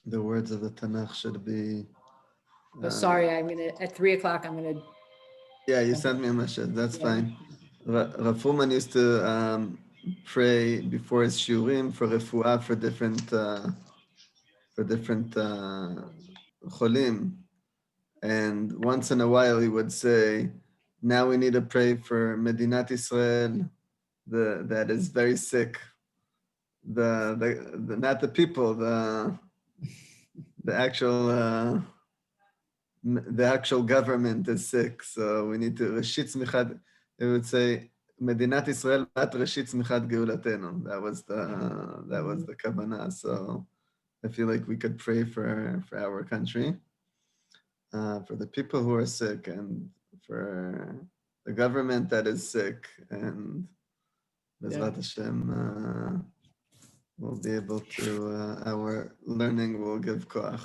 The words of the Tanakh should be. Oh, Uh, sorry, at 3 o'clock, I'm gonna yeah, you jump sent me a message. That's in. fine. Rav Fuhrman used to pray before his shurim for refuah for different cholim, and once in a while he would say, "Now we need to pray for Medinat Israel, that is very sick. The not the people, the actual the actual government is sick. So we need to Rashit Tzmichat." It would say, "Medinat Israel bat Rashit Tzmichat Geulatenu." That was the kavanah. So I feel like we could pray for our country, for the people who are sick, and for the government that is sick, and Yeah. Bezrat Hashem, we'll be able to, our learning will give koach.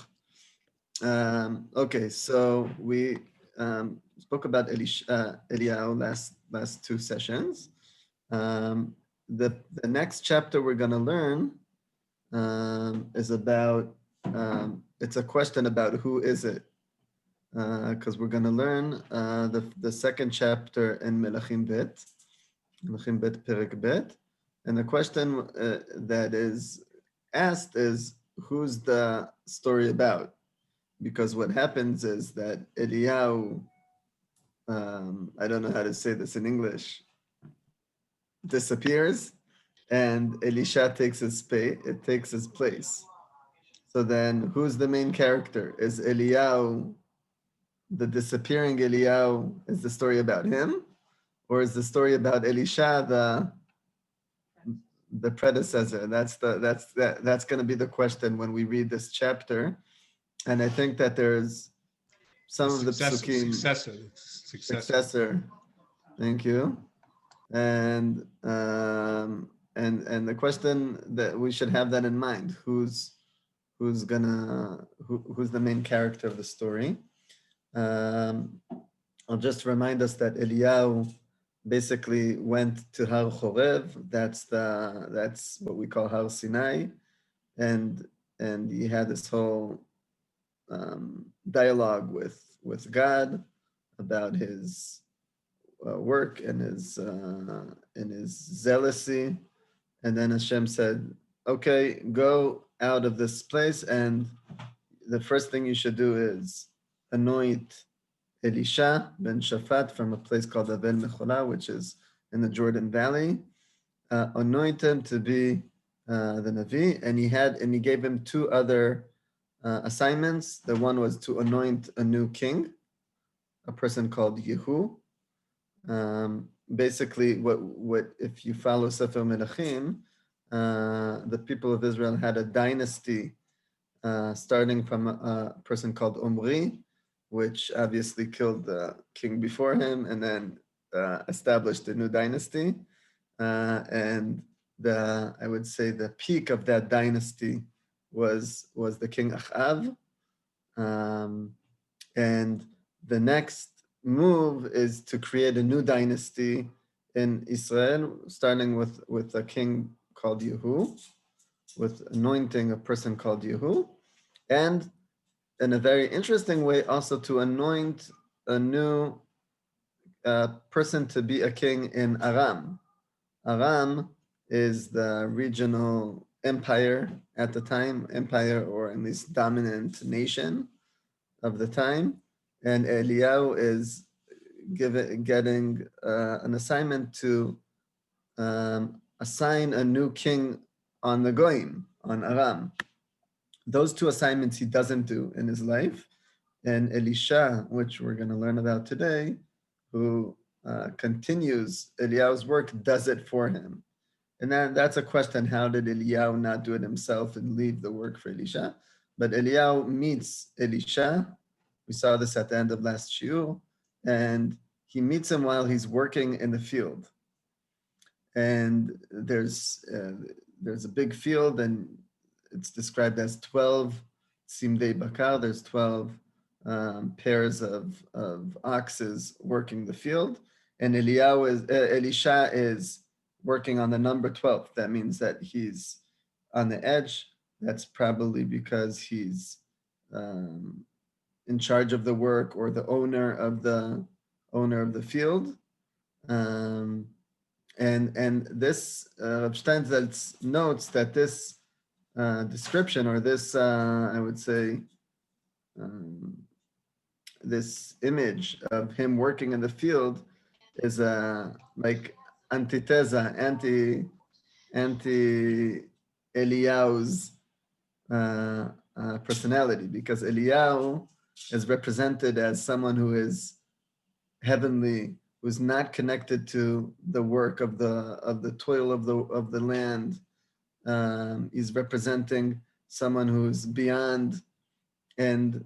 Okay, so we spoke about Eliao last two sessions. The next chapter we're going to learn is about, it's a question about who is it, because we're going to learn the second chapter in Melachim Bet, Perek Bet, and the question that is asked is, who's the story about? Because what happens is that Eliao, I don't know how to say this in English, disappears, and Elisha takes it takes his place. So then, who's the main character? Is Eliao, the disappearing Eliao, is the story about him, or is the story about Elisha, the predecessor? That's going to be the question when we read this chapter. And I think that there's The some of the psukim, successor. Thank you. And and the question that we should have that in mind: who's who's the main character of the story? Um, I'll just remind us that Eliao basically went to Har Chorev. That's what we call Har Sinai, and he had this whole dialogue with God about his work and his zealousy, and then Hashem said, "Okay, go out of this place, and the first thing you should do is anoint Elisha ben Shaphat from a place called Avel Mecholah, which is in the Jordan Valley. Anoint him to be the Navi, and he gave him two other assignments. The one was to anoint a new king, a person called Yehu. Basically, what if you follow Sefer Melachim, the people of Israel had a dynasty starting from a person called Omri, which obviously killed the king before him, and then established a new dynasty. And I would say the peak of that dynasty was the king Achav. And the next move is to create a new dynasty in Israel, starting with a king called Yehu, with anointing a person called Yehu, and in a very interesting way, also to anoint a new person to be a king in Aram. Aram is the regional empire at the time, empire or at least dominant nation of the time. And Eliao is getting an assignment to assign a new king on the Goyim, on Aram. Those two assignments he doesn't do in his life. And Elisha, which we're going to learn about today, who continues Eliyahu's work, does it for him. And that's a question: how did Eliyahu not do it himself and leave the work for Elisha? But Eliyahu meets Elisha. We saw this at the end of last shiur, and he meets him while he's working in the field. And there's a big field, and it's described as 12 simdei bakar. There's 12 pairs of oxes working the field, and Elisha is working on the number 12. That means that he's on the edge that's probably because he's in charge of the work or the owner of the field. Um, and this Steinsaltz notes that this description, or this I would say um, this image of him working in the field is like antithesa, anti Eliao's personality, because Eliao is represented as someone who is heavenly, who's not connected to the work of the toil of the land. He's representing someone who's beyond and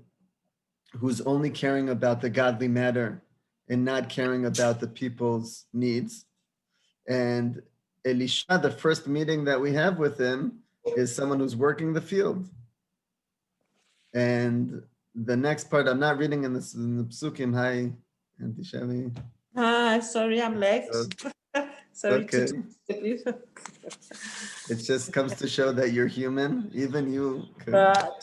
who's only caring about the godly matter and not caring about the people's needs. And Elisha, the first meeting that we have with him, is someone who's working the field. And the next part, I'm not reading in the psukim. Hi, Auntie Shelly. Sorry, I'm late. Sorry. Okay. It just comes to show that you're human. Even you could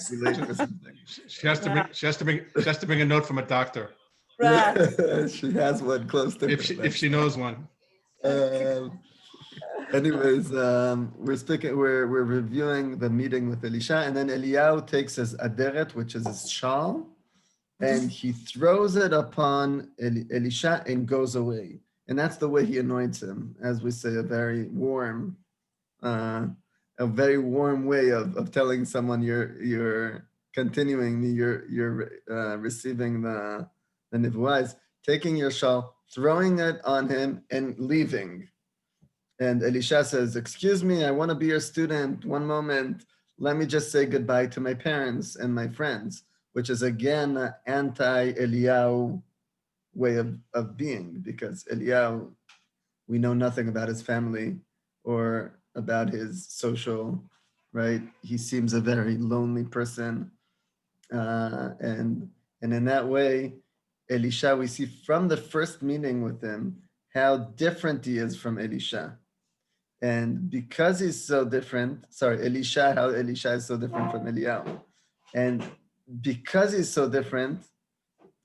be late for something. She has to bring a note from a doctor Right. She has one close to her. if she knows one. Anyways, we're reviewing the meeting with Elisha, and then Eliao takes his aderet, which is his shawl, and he throws it upon Elisha and goes away. And that's the way he anoints him, as we say, a very warm way of telling someone you're continuing, you're receiving the nivuah, taking your shawl, throwing it on him, and leaving. And Elisha says, "Excuse me, I want to be your student. One moment, let me just say goodbye to my parents and my friends," which is again an anti-Eliao way of being, because Eliao, we know nothing about his family or about his social, right? He seems a very lonely person. And in that way, Elisha, we see from the first meeting with him, how different he is from Elisha. And because he's so different, Elisha, how Elisha is so different from Eliao. And because he's so different,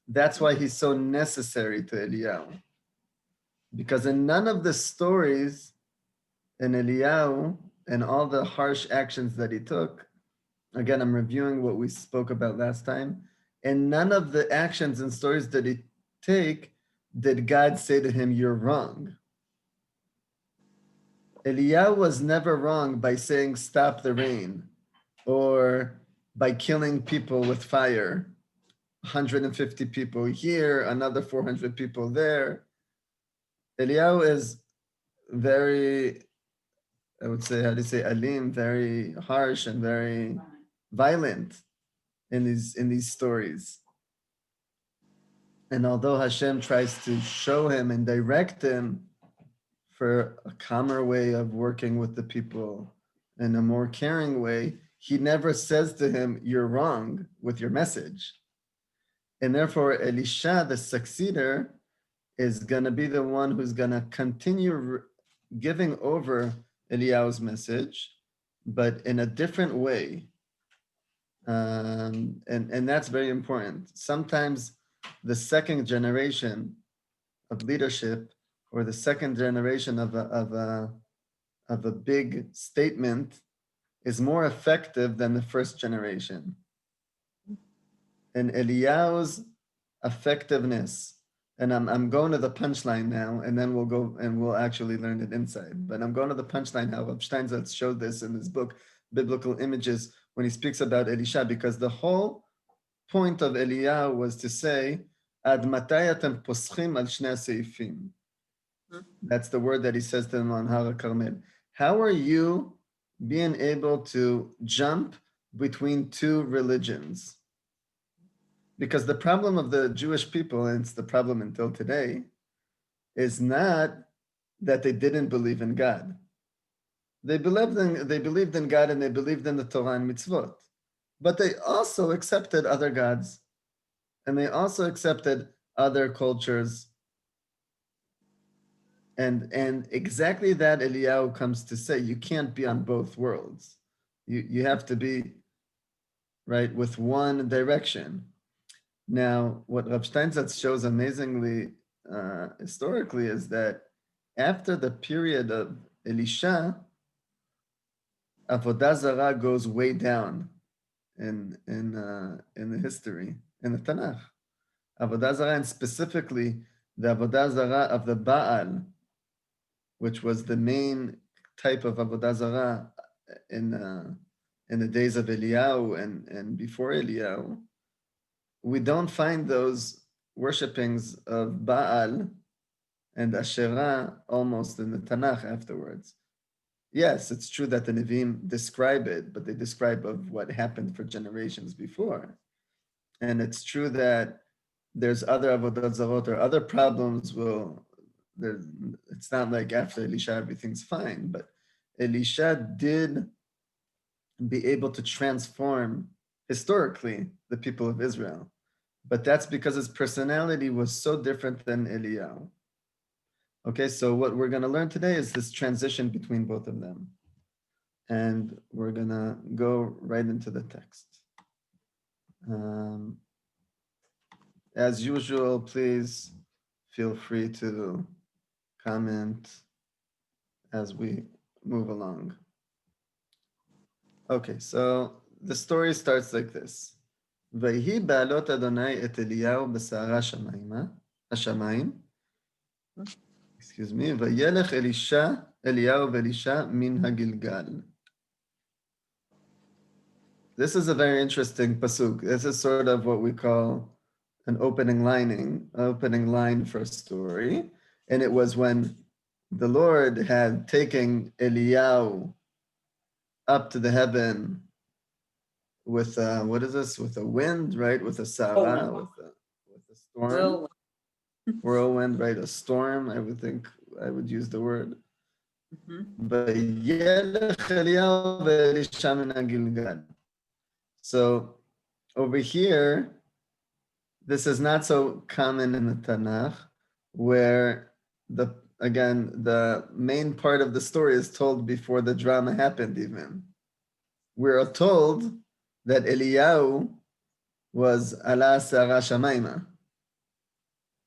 that's why he's so necessary to Eliao. Because in none of the stories in Eliao and all the harsh actions that he took, again, I'm reviewing what we spoke about last time, and none of the actions and stories that he take did God say to him, "You're wrong." Eliao was never wrong by saying, "Stop the rain," or by killing people with fire. 150 people here, another 400 people there. Eliao is very, I would say, how do you say, alim, very harsh and very violent in these stories. And although Hashem tries to show him and direct him for a calmer way of working with the people in a more caring way, he never says to him, "You're wrong" with your message. And therefore, Elisha, the succeeder, is going to be the one who's going to continue giving over Eliao's message, but in a different way. And that's very important. Sometimes the second generation of leadership, or the second generation of a big statement, is more effective than the first generation. And Eliao's effectiveness, and I'm going to the punchline now, and then we'll go and we'll actually learn it inside. But I'm going to the punchline, how Steinsaltz showed this in his book, Biblical Images, when he speaks about Elisha, because the whole point of Eliao was to say, Ad matay atem poschim al shnei seifim. That's the word that he says to them on Har HaKarmel. How are you being able to jump between two religions? Because the problem of the Jewish people, and it's the problem until today, is not that they didn't believe in God. They believed in God, and they believed in the Torah and mitzvot. But they also accepted other gods, and they also accepted other cultures. And exactly that Eliao comes to say, you can't be on both worlds. You have to be right with one direction. Now, what Rav Steinsaltz shows amazingly historically is that after the period of Elisha, Avodah Zarah goes way down in the history, in the Tanach. Avodah Zarah, and specifically the Avodah Zarah of the Baal, which was the main type of Avodah Zarah in the days of Eliao and before Eliao, we don't find those worshipings of Baal and Asherah almost in the Tanakh afterwards. Yes, it's true that the Nevi'im describe it, but they describe of what happened for generations before. And it's true that there's other Avodah Zarot or other problems it's not like after Elisha everything's fine, but Elisha did be able to transform historically the people of Israel. But that's because his personality was so different than Eliao. Okay, so what we're going to learn today is this transition between both of them. And we're going to go right into the text. As usual, please feel free to comment as we move along. Okay, so the story starts like this. ויהי בעלות אדוני את אליהו בסערה השמיים, excuse me, וילך אליהו ואלישע מן הגלגל. This is a very interesting pasuk. This is sort of what we call an opening line for a story. And it was when the Lord had taken Eliao up to the heaven with what is this? With a wind, right? With a sarah, with a storm, whirlwind, right? A storm. I would think I would use the word. So over here, this is not so common in the Tanakh, where the main part of the story is told before the drama happened even. We're told that Eliao was ala Sarah Shamayma.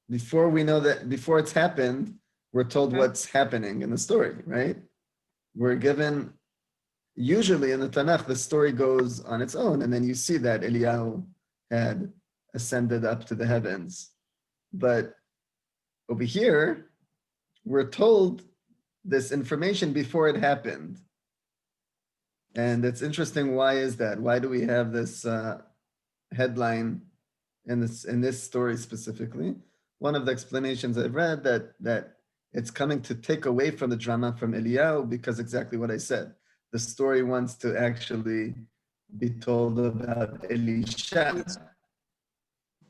Before we know that, before it's happened, we're told what's happening in the story, right? We're given, usually in the Tanakh, the story goes on its own, and then you see that Eliao had ascended up to the heavens. But over here, we're told this information before it happened. And it's interesting, why is that? Why do we have this headline in this story specifically? One of the explanations I've read that it's coming to take away from the drama from Eliao, because exactly what I said. The story wants to actually be told about Elisha,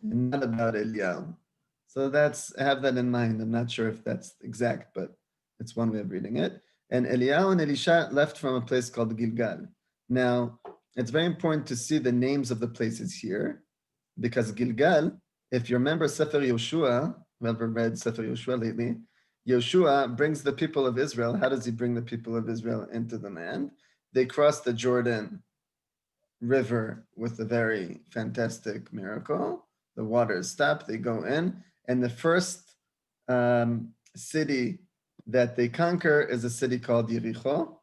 and not about Eliao. So have that in mind. I'm not sure if that's exact, but it's one way of reading it. And Eliao and Elisha left from a place called Gilgal. Now, it's very important to see the names of the places here, because Gilgal, if you remember Sefer Yoshua, whoever read Sefer Yoshua lately, Yoshua brings the people of Israel. How does he bring the people of Israel into the land? They cross the Jordan River with a very fantastic miracle. The waters stop, they go in, and the first city that they conquer is a city called Yericho.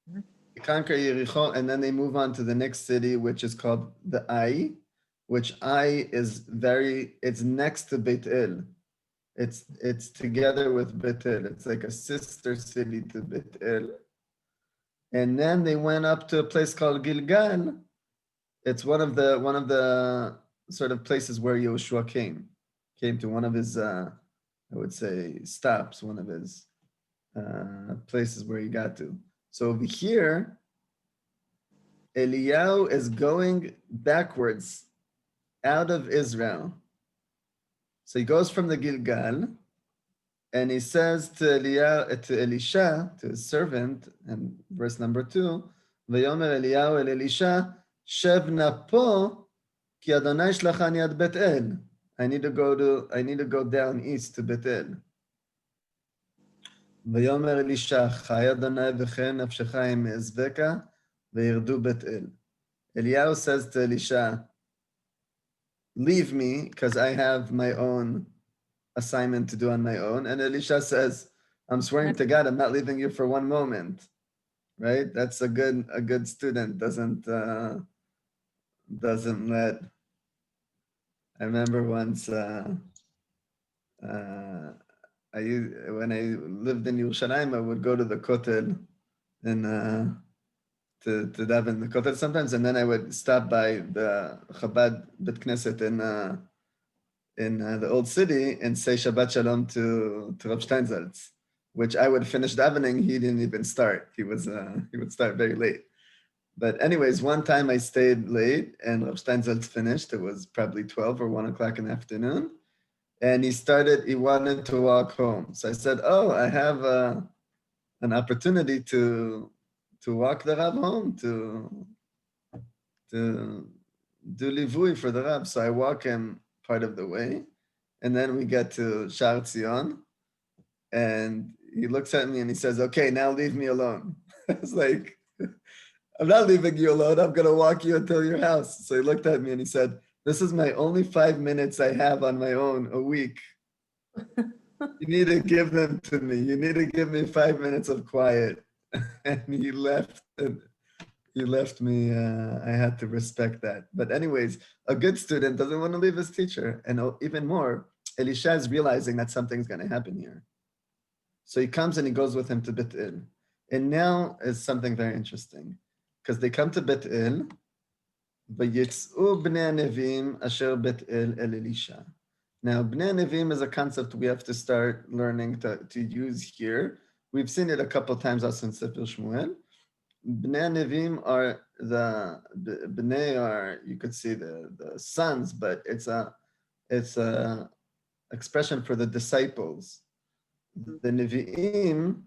They conquer Yericho, and then they move on to the next city, which is called the Ai, which Ai is it's next to Beit El. It's together with Beit El. It's like a sister city to Beit El. And then they went up to a place called Gilgal. It's one of the sort of places where Yoshua came to one of his, I would say, stops, one of his places where he got to. So over here, Eliao is going backwards out of Israel. So he goes from the Gilgal, and he says to Elisha, to his servant, and verse number 2, Vayomer Eliao el Elisha, Shev na po, ki Adonai shlachani ad Bet El. I need to go down east to Bet El. Vayomer Elisha, Chai Adonai v'chen nafshecha im ezveka, וירדו בית אל. Eliao says to Elisha, leave me because I have my own assignment to do on my own. And Elisha says, I'm swearing to God, I'm not leaving you for one moment. Right? That's a good student. Doesn't let. I remember once when I lived in Yerushalayim, I would go to the Kotel and to daven the Kotel sometimes, and then I would stop by the Chabad Bet Knesset in the old city and say Shabbat Shalom to Rav Steinsaltz, which I would finish davening. He didn't even start. He would start very late. But anyways, one time I stayed late and Rav Steinsaltz finished. It was probably 12 or 1 o'clock in the afternoon. And he wanted to walk home. So I said, oh, I have an opportunity to walk the Rav home, to do livui for the Rav. So I walk him part of the way. And then we get to Shar Tzion. And he looks at me and he says, okay, now leave me alone. I was like, I'm not leaving you alone. I'm going to walk you until your house. So he looked at me and he said, this is my only 5 minutes I have on my own a week. You need to give them to me. You need to give me 5 minutes of quiet. And he left. And he left me. I had to respect that. But anyways, a good student doesn't want to leave his teacher. And even more, Elisha is realizing that something's going to happen here. So he comes and he goes with him to Beit El. And now is something very interesting. Because they come to Beit El, ויצאו בני הנביאים אשר בית אל אל Elisha. Now, Bnei Nevim is a concept we have to start learning to use here. We've seen it a couple times also in Sefer Shmuel. Bnei Nevim are Bnei are, you could see the sons, but it's a expression for the disciples. The Nevi'im,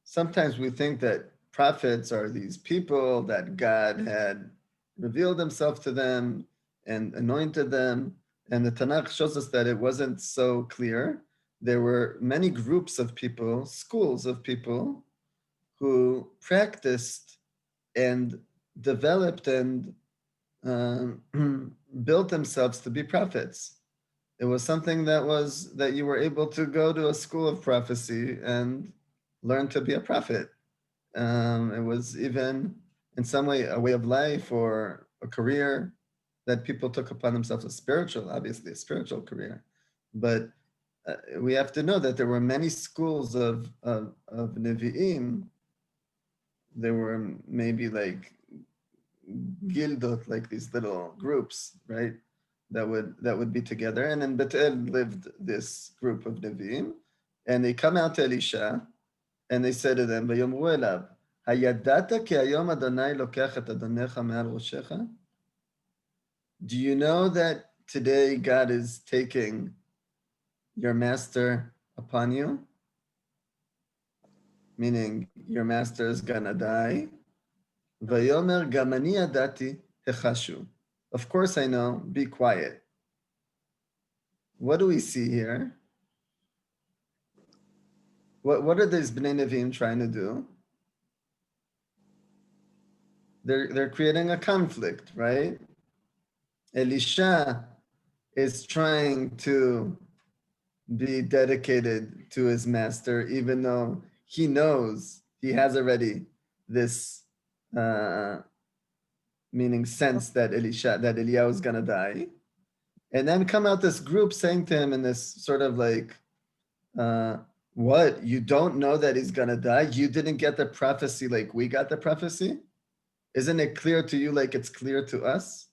sometimes we think that prophets are these people that God had revealed himself to them and anointed them. And the Tanach shows us that it wasn't so clear. There were many groups of people, schools of people, who practiced and developed and built themselves to be prophets. It was something that you were able to go to a school of prophecy and learn to be a prophet. It was even in some way a way of life or a career that people took upon themselves, obviously a spiritual career. But we have to know that there were many schools of Nevi'im. There were maybe like Gildot, like these little groups, right? That would be together. And in Beit El lived this group of Nevi'im. And they come out to Elisha and they said to them, ויאמרו אליו, הידעת כי היום אדוני לוקח את אדונך מעל ראשך? Do you know that today God is taking your master upon you? Meaning your master is gonna die. ויאמר גם אני ידעתי, החשו. Of course I know, be quiet. What do we see here? What are these Bnei Nevi'im trying to do? They're creating a conflict, right? Elisha is trying to be dedicated to his master, even though he knows he has already this meaning sense that Eliao is gonna die. And then come out this group saying to him in this sort of like, what? You don't know that he's gonna die? You didn't get the prophecy like we got the prophecy? Isn't it clear to you like it's clear to us?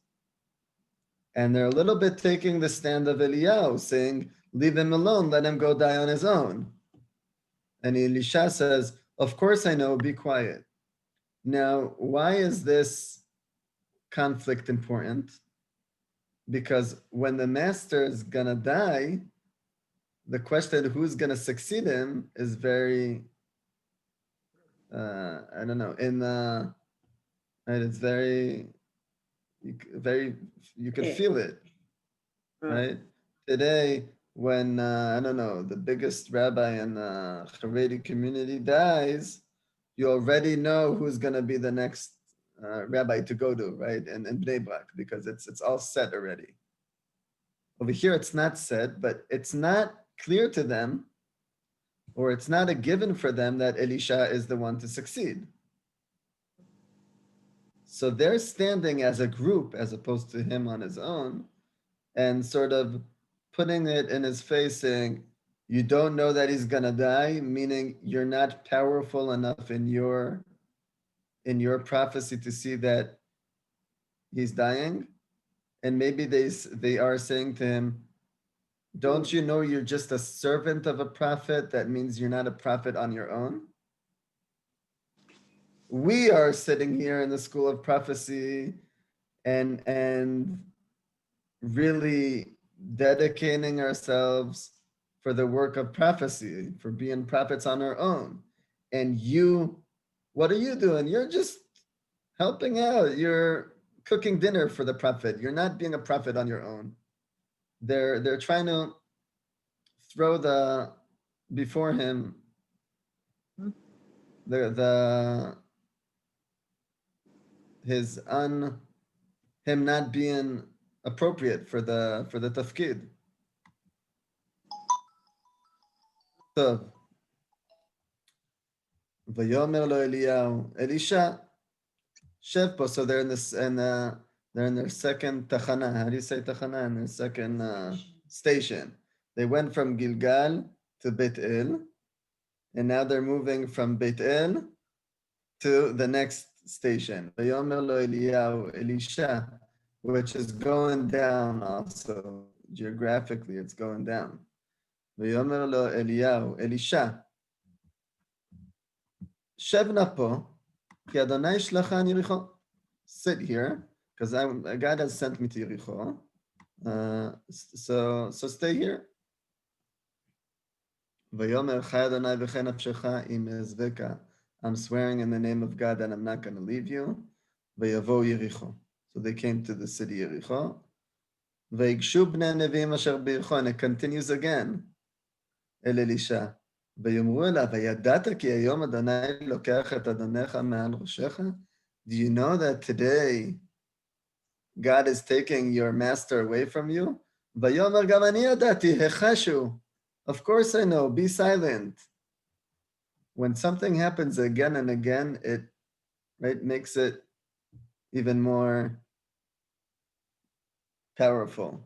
And they're a little bit taking the stand of Eliao, saying, leave him alone, let him go die on his own. And Elisha says, of course I know, be quiet. Now, why is this conflict important? Because when the master is gonna die, the question who's gonna succeed him is very, I don't know, right, it's very, you could feel it, right? Today, when, I don't know, the biggest rabbi in the Haredi community dies, you already know who's gonna be the next rabbi to go to, right? And Bnei Brak, because it's all set already. Over here, it's not set, but it's not clear to them, or it's not a given for them that Elisha is the one to succeed. So they're standing as a group as opposed to him on his own, and sort of putting it in his face saying, you don't know that he's gonna die, meaning you're not powerful enough in your prophecy to see that he's dying. And maybe they are saying to him, don't you know you're just a servant of a prophet? That means you're not a prophet on your own. We are sitting here in the school of prophecy and really dedicating ourselves for the work of prophecy, for being prophets on our own. And you, what are you doing? You're just helping out. You're cooking dinner for the prophet. You're not being a prophet on your own. They're trying to throw before him him not being appropriate for the tafkid. So, Vayomer lo Eliao, Elisha, shef po. So they're in this, and they're in their second tachana. How do you say tachana? In their second station. They went from Gilgal to Beit El, and now they're moving from Beit El to the next station. Vayomer lo Eliao, Elisha, which is going down also. Geographically, it's going down. Vayomer lo Eliao, Elisha, Shevna po, ki Adonai shlachan Yericho. Sit here, because God has sent me to Yericho. So stay here. Vayomer chai Adonai v'chei nafshecha im ezveka. I'm swearing in the name of God that I'm not going to leave you. Vayavo Yericho. So they came to the city Yericho. Vayigshu bnei neviim asher b'Yericho. And it continues again. El Elisha. ויאמרו אליו, הידעת כי היום אדוני לוקח את אדונך מעל ראשך? Do you know that today God is taking your master away from you? ויאמר גם אני ידעתי, החשו. Of course I know, be silent. When something happens again and again, it makes it even more powerful.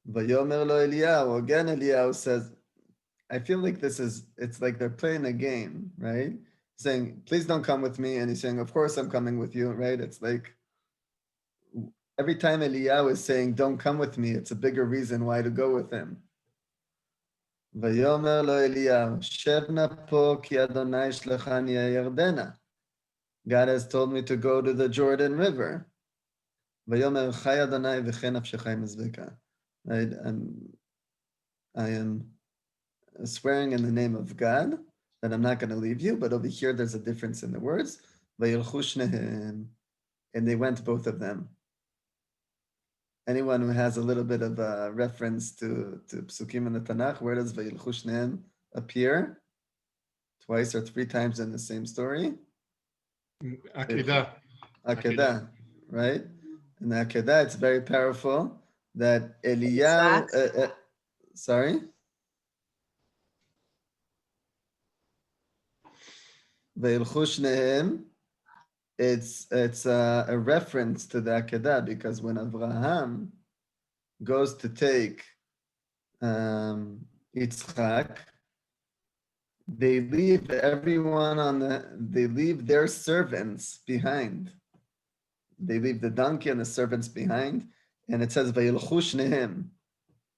ויאמר לו אליהו, again Eliao says, I feel like it's like they're playing a game, right? Saying, please don't come with me. And he's saying, of course I'm coming with you, right? It's like every time Eliao is saying, don't come with me, it's a bigger reason why to go with him. ויאמר לו אליהו, שב נא פה כי אדוני שלחני הירדנה. God has told me to go to the Jordan River. ויאמר חי אדוני וכן נפשך עם עזבך. Right? I am swearing in the name of God that I'm not going to leave you, but over here there's a difference in the words. וילכו שניהם, and they went, both of them. Anyone who has a little bit of a reference to psukim in the Tanach, where does vayilchu shneim appear? Twice or three times in the same story? Akedah. Akedah, right? In the Akedah, it's very powerful that Eliao, sorry? Vayilchu shneim, it's a reference to the Akedah, because when Abraham goes to take Yitzchak, they leave they leave their servants behind. They leave the donkey and the servants behind, and it says Vayilchu shnehem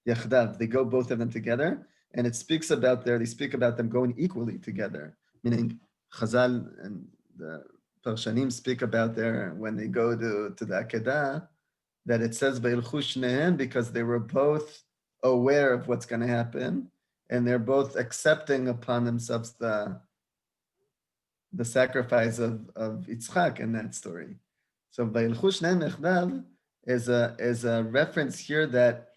yachdav. They go, both of them together, and it speaks about they speak about them going equally together, meaning Chazal and the Parshanim speak about there when they go to the Akedah, that it says Vayilchu shnehem because they were both aware of what's going to happen, and they're both accepting upon themselves the sacrifice of Yitzchak in that story. So Vayilchu shnehem yachdav is a reference here that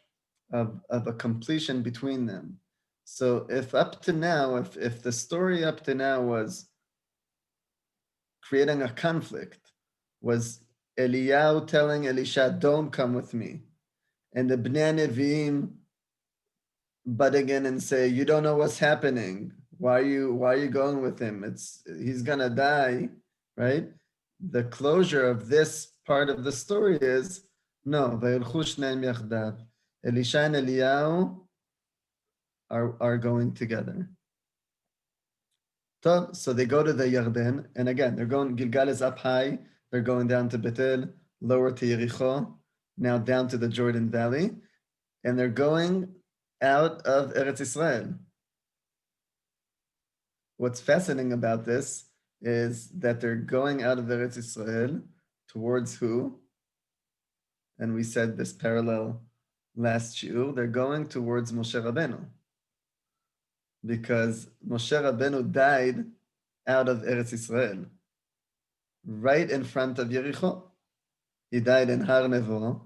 of a completion between them. So if up to now, if the story up to now was creating a conflict was Eliao telling Elisha, don't come with me. And the Bnei Nevi'im butting in and say, you don't know what's happening. Why are you going with him? He's gonna die, right? The closure of this part of the story is no. Elisha and Eliao are going together. So they go to the Yarden, and again, they're going, Gilgal is up high, they're going down to Bethel, lower to Yericho, now down to the Jordan Valley, and they're going out of Eretz Israel. What's fascinating about this is that they're going out of Eretz Israel towards who? And we said this parallel last shiur, they're going towards Moshe Rabbeinu. Because Moshe Rabbeinu died out of Eretz Israel, right in front of Yericho. He died in Har Nevo,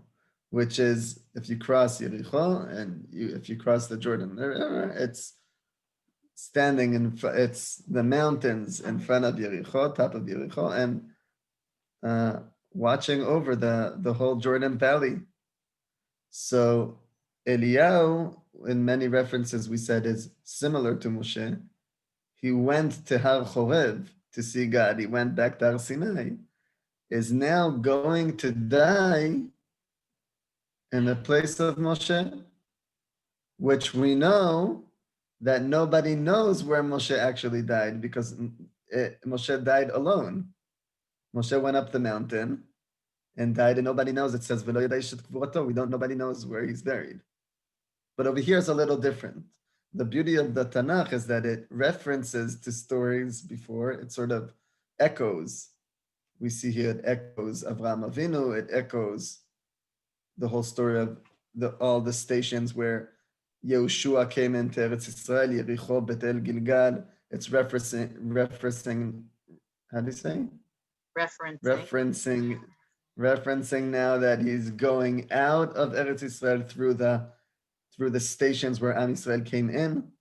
which is, if you cross Yericho and if you cross the Jordan River, it's standing it's the mountains in front of Yericho, top of Yericho, and watching over the whole Jordan Valley. So Eliao, in many references we said, is similar to Moshe. He went to Har Chorev to see God. He went back to Har Sinai. Is now going to die in the place of Moshe, which we know that nobody knows where Moshe actually died because Moshe died alone. Moshe went up the mountain and died, and nobody knows. It says, nobody knows where he's buried. But over here is a little different. The beauty of the Tanach is that it references to stories before. It sort of echoes. We see here it echoes Avraham Avinu. It echoes the whole story of all the stations where Yehoshua came into Eretz Israel, Yericho, Bethel, Gilgal. It's referencing, how do you say? Referencing now that he's going out of Eretz Israel through the stations where Am Yisrael came in,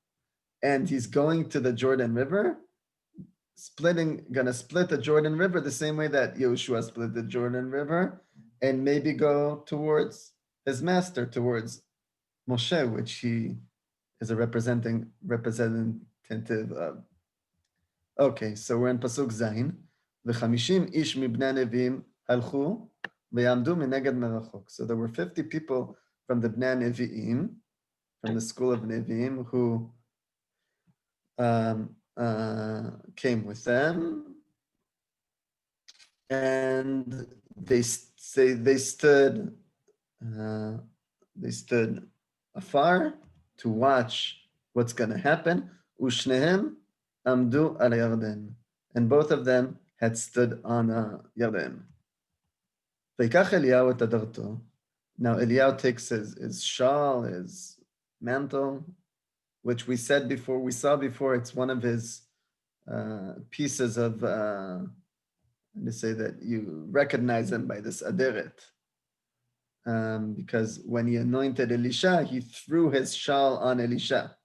and he's going to the Jordan River, gonna split the Jordan River the same way that Yehoshua split the Jordan River, and maybe go towards his master, towards Moshe, which he is a representative of. Okay, so we're in Pasuk Zayin. ו-50 איש מבני הנביאים הלכו ויעמדו מנגד מרחוק. So there were 50 people from the Bnei Nevi'im, from the school of Nevi'im, who came with them, and they stood afar to watch what's going to happen. ושניהם עמדו על הירדן, and both of them had stood on Yarden. ויקח אליהו את הדרתו. Now Eliao takes his shawl, his mantle, which we saw before, it's one of his pieces of, to say that you recognize him by this aderet. Because when he anointed Elisha, he threw his shawl on Elisha.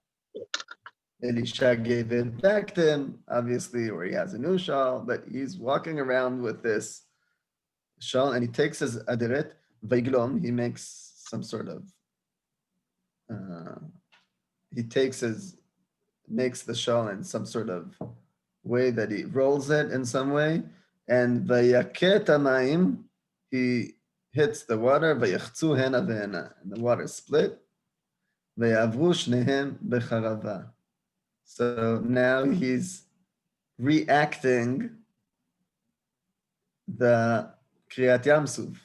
Elisha gave it back to him, obviously, or he has a new shawl, but he's walking around with this shawl, and he takes his aderet, vaiglom, he makes some sort of, makes the shawl in some sort of way that he rolls it in some way, and vayaket hamayim, he hits the water, vayachzu hena vehena, and the water split, vayavru shnehem becharava. So now he's reacting the Kriyat Yamsuf,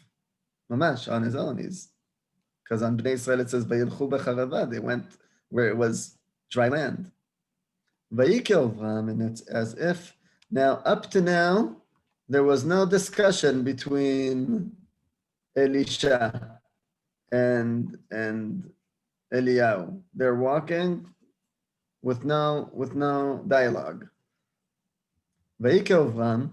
mamash, on his own. Because on Bnei Israel it says, Vayilchu becharava, they went where it was dry land. Vayikil Avram, and it's as if, now up to now, there was no discussion between Elisha and Eliao. They're walking with no dialogue. ויקרא אברהם,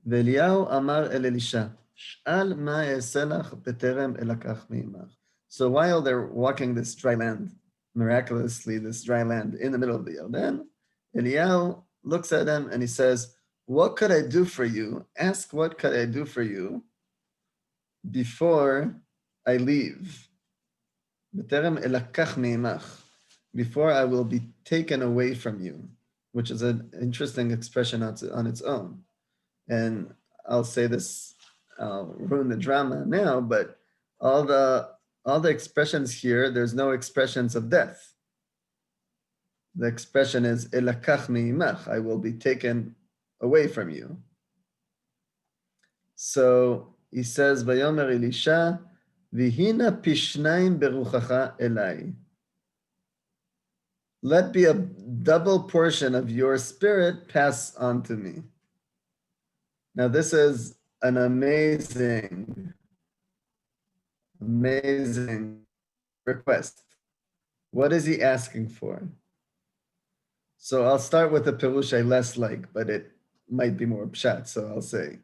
ואליהו אמר אל אלישע, שאל מה אעשה לך בטרם אלקח מעמך. So while they're walking this dry land, miraculously this dry land in the middle of the Yarden, Eliao looks at them and he says, what could I do for you? Ask what could I do for you before I leave. Before I will be taken away from you, which is an interesting expression on its own. And I'll say this, I'll ruin the drama now, but all the expressions here, there's no expressions of death. The expression is elakach me'imach, I will be taken away from you. So he says, Vayomer Elisha, Vihina pishnaim beruchacha elai. Let be a double portion of your spirit pass on to me. Now this is an amazing request. What is he asking for? So I'll start with the Pirush I less like, but it might be more pshat, so I'll say.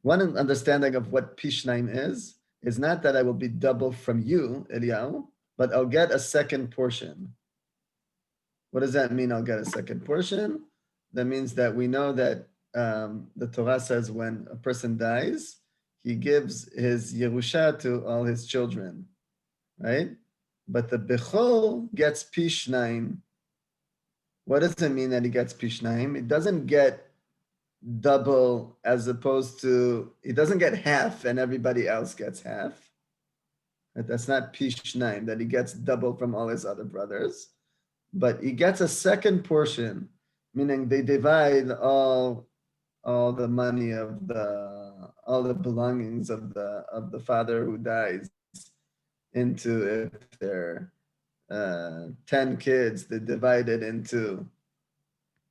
One understanding of what Pishnaim is not that I will be double from you, Eliao, but I'll get a second portion. What does that mean, I'll get a second portion? That means that we know that the Torah says when a person dies, he gives his Yerusha to all his children, right? But the Bechor gets Pishnaim. What does it mean that he gets Pishnaim? It doesn't get double as opposed to, he doesn't get half and everybody else gets half. That's not Pishnaim, that he gets double from all his other brothers. But he gets a second portion, meaning they divide all the money of all the belongings of the father who dies into, if they're 10 kids, they divide it into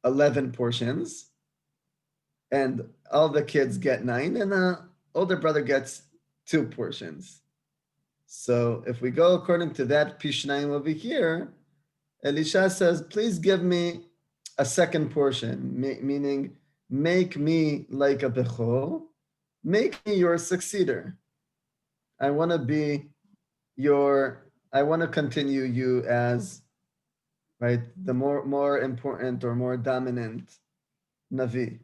11 portions, and all the kids get 9, and the older brother gets 2 portions. So if we go according to that Pishnaim over here, Elisha says, please give me a second portion, meaning make me like a Bechor, make me your successor. I want to be I want to continue you as, right, the more important or more dominant Navi.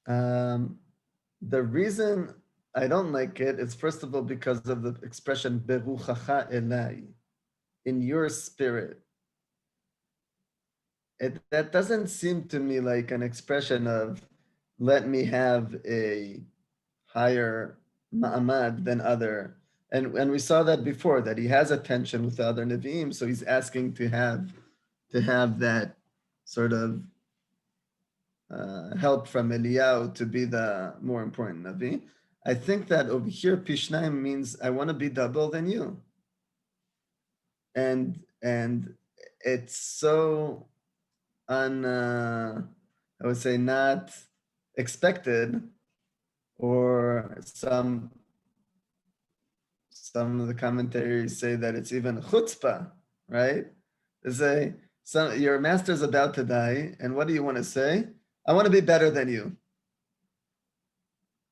The reason I don't like it is, first of all, because of the expression Beruchacha elai, in your spirit. That doesn't seem to me like an expression of let me have a higher ma'amad than other. And we saw that before, that he has a tension with the other Nevi'im, so he's asking to have that sort of help from Eliao to be the more important Navi. I think that over here, Pishnaim means I want to be double than you. And it's so I would say not expected, or some of the commentaries say that it's even chutzpah, right? They say, your master's about to die, and what do you want to say? I want to be better than you.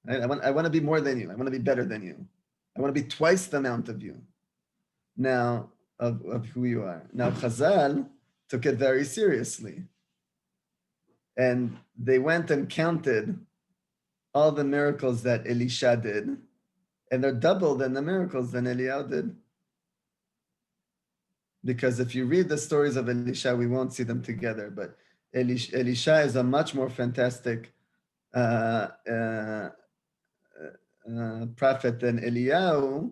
Right? I want to be more than you. I want to be better than you. I want to be twice the amount of you. Now, of who you are. Now, Chazal took it very seriously. And they went and counted all the miracles that Elisha did, and they're double than the miracles that Eliao did. Because if you read the stories of Elisha, we won't see them together, but Elisha is a much more fantastic prophet than Eliao,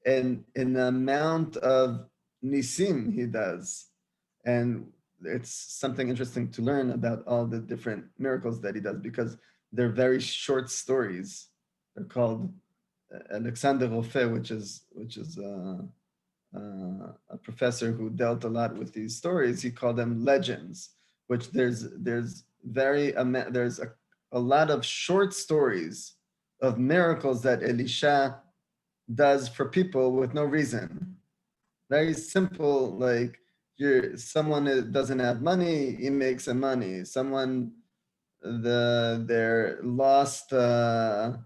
and in the amount of nisim he does. And it's something interesting to learn about all the different miracles that he does, because they're very short stories. They're called Alexander Rofe, which is a professor who dealt a lot with these stories. He called them legends, which there's a lot of short stories of miracles that Elisha does for people with no reason. Very simple, like someone doesn't have money, he makes some money. Someone they're lost a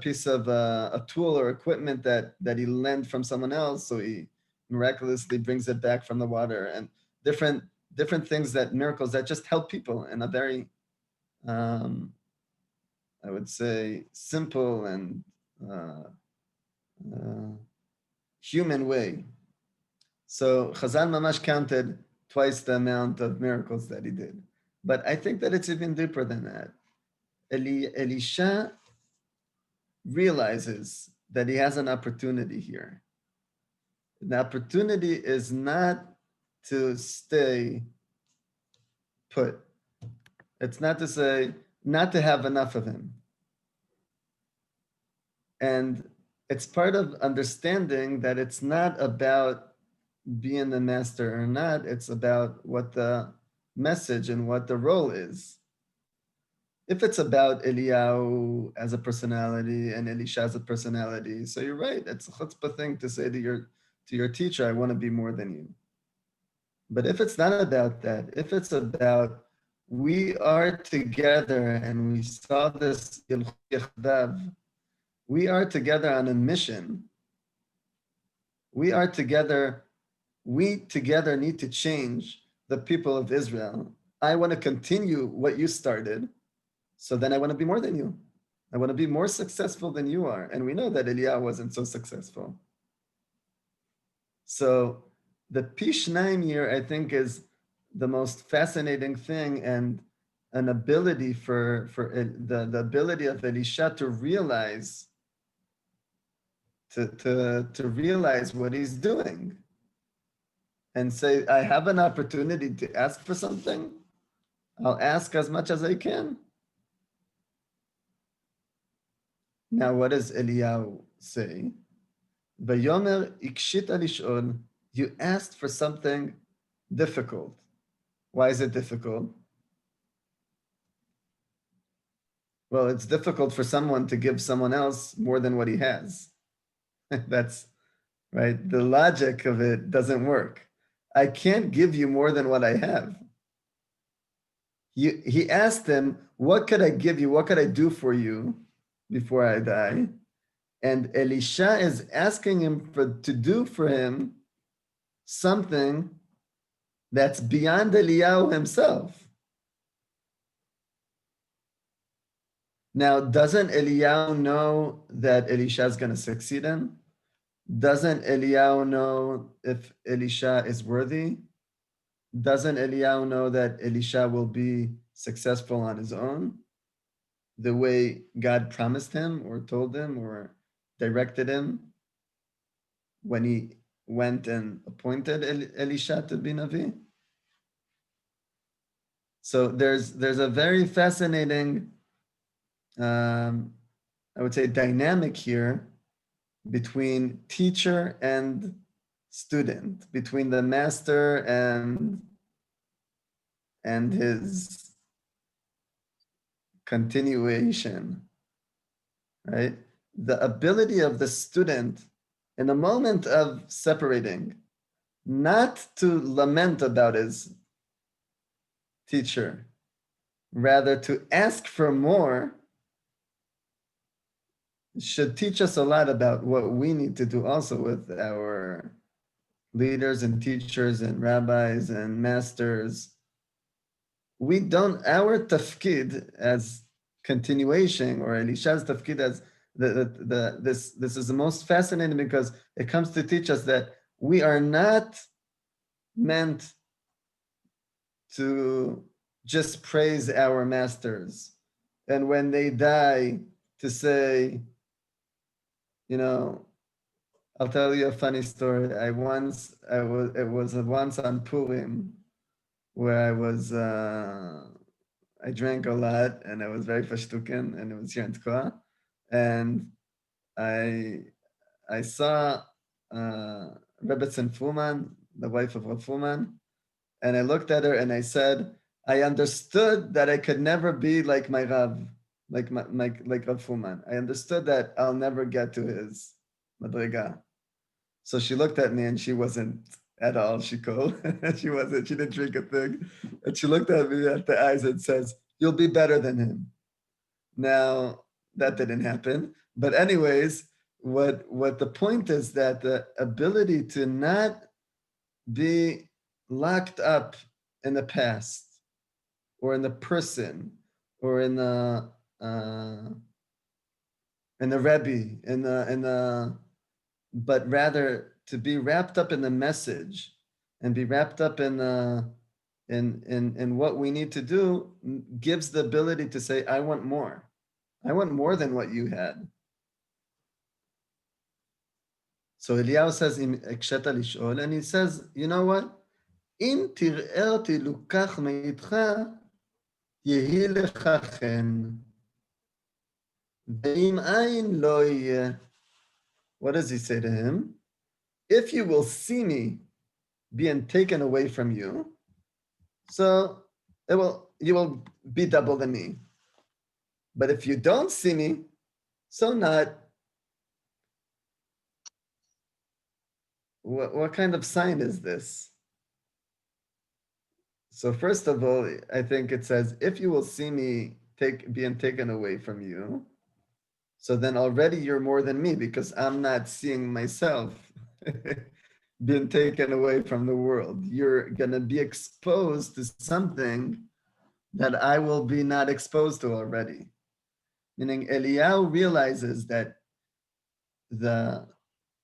piece of a tool or equipment that he lent from someone else, so he miraculously brings it back from the water. And different different things that miracles that just help people in a very, I would say, simple and human way. So Chazal Mamash counted twice the amount of miracles that he did. But I think that it's even deeper than that. Elisha realizes that he has an opportunity here. The opportunity is not to stay put. It's not to say, not to have enough of him. And it's part of understanding that it's not about being the master or not, it's about what the message and what the role is. If it's about Eliao as a personality and Elisha as a personality, so you're right, it's a chutzpah thing to say to your teacher, I want to be more than you. But if it's not about that, if it's about we are together and we saw this, we are together on a mission. We together need to change the people of Israel. I want to continue what you started. So then I want to be more than you. I want to be more successful than you are. And we know that Eliao wasn't so successful. So the Pishnaim here, I think, is the most fascinating thing and an ability for the ability of Elisha to realize to realize what he's doing and say, I have an opportunity to ask for something. I'll ask as much as I can. Now, what does Eliao say? Vayomer ikshita lish'ol, you asked for something difficult. Why is it difficult? Well, it's difficult for someone to give someone else more than what he has. That's right. The logic of it doesn't work. I can't give you more than what I have. He asked him, what could I give you? What could I do for you before I die? And Elisha is asking him to do for him something that's beyond Eliao himself. Now, doesn't Eliao know that Elisha is going to succeed in? Doesn't Eliao know if Elisha is worthy? Doesn't Eliao know that Elisha will be successful on his own, the way God promised him or told him or directed him when he went and appointed Elisha to be Navi? So there's a very fascinating, I would say, dynamic here between teacher and student, between the master and his continuation, right? The ability of the student in a moment of separating, not to lament about his teacher, rather to ask for more, should teach us a lot about what we need to do also with our leaders and teachers and rabbis and masters. We don't, our tafkid as continuation, or Elisha's tafkid as this is the most fascinating because it comes to teach us that we are not meant to just praise our masters. And when they die, to say, you know, I'll tell you a funny story. It was once on Purim where I drank a lot and I was very fashtuken and it was here in Tkoa. And I saw Rebbetzin Fuhrman, the wife of Rav Fuhrman, and I looked at her and I said, I understood that I could never be like my Rav, like Rav Fuhrman. I understood that I'll never get to his madriga. So she looked at me and she wasn't at all shikol. She didn't drink a thing. And she looked at me at the eyes and says, you'll be better than him. Now, that didn't happen. But anyways, what the point is that the ability to not be locked up in the past, or in the person, or in the Rebbe, but rather to be wrapped up in the message and be wrapped up in what we need to do gives the ability to say, I want more. I want more than what you had. So Eliao says, and he says, you know what? אם תראה אותי לוקח מאיתך, יהי לך חן. ואם אין לא יהיה. What does he say to him? If you will see me being taken away from you, so you will be double than me. But if you don't see me, so not. What kind of sign is this? So first of all, I think it says, if you will see me being taken away from you, so then already you're more than me because I'm not seeing myself being taken away from the world. You're going to be exposed to something that I will be not exposed to already. Meaning Eliao realizes that